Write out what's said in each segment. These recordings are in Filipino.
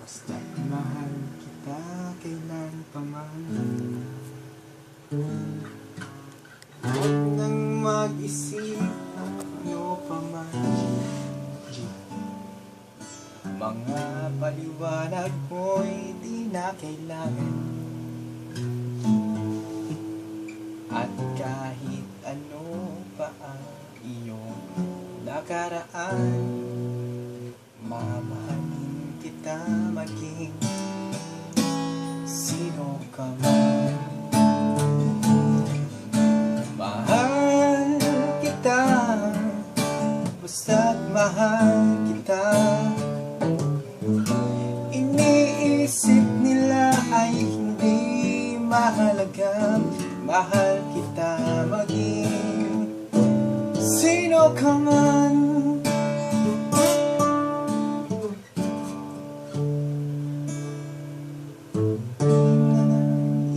Basta mahal kita kailan pa man. Huwag nang mag-isip ano pa man. Mga paliwanag mo'y di na kailangan. At kahit ano pa ang iyong nakaraan, mamahalin kita maging sino ka man. Mahal kita, basta't mahal kita. Iniisip nila ay hindi mahalaga. Mahal kita maging sino ka man.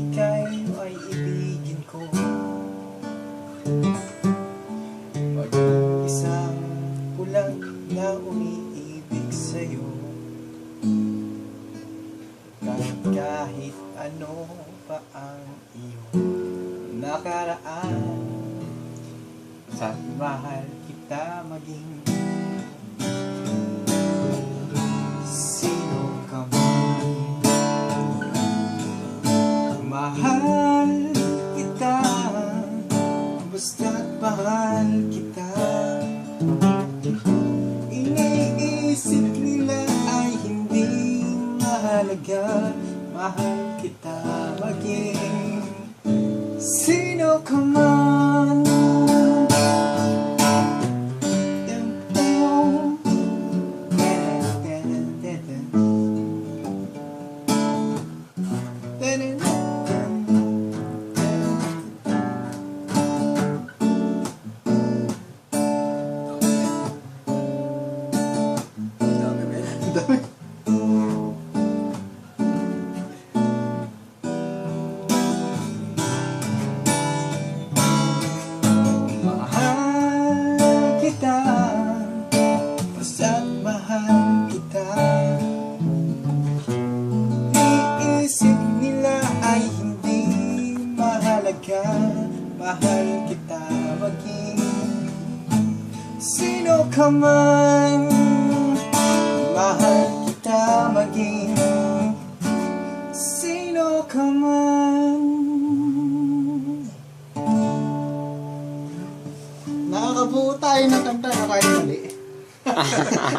Ikaw ay ibigin ko, mag-isang kulang na umiibig sa'yo. Kahit ano pa ang iyong nakaraan, sa mahal kita maging sino ka man. Mahal kita, basta't mahal kita. Iniisip nila ay hindi mahalaga. Mahal kita maging sino ka man. Basta't mahal kita. Iisip nila ay hindi mahalaga. Mahal kita maging sino ka man. Mahal kita maging sino ka man. Nakakabuo tayo ng kanta na kahit mali.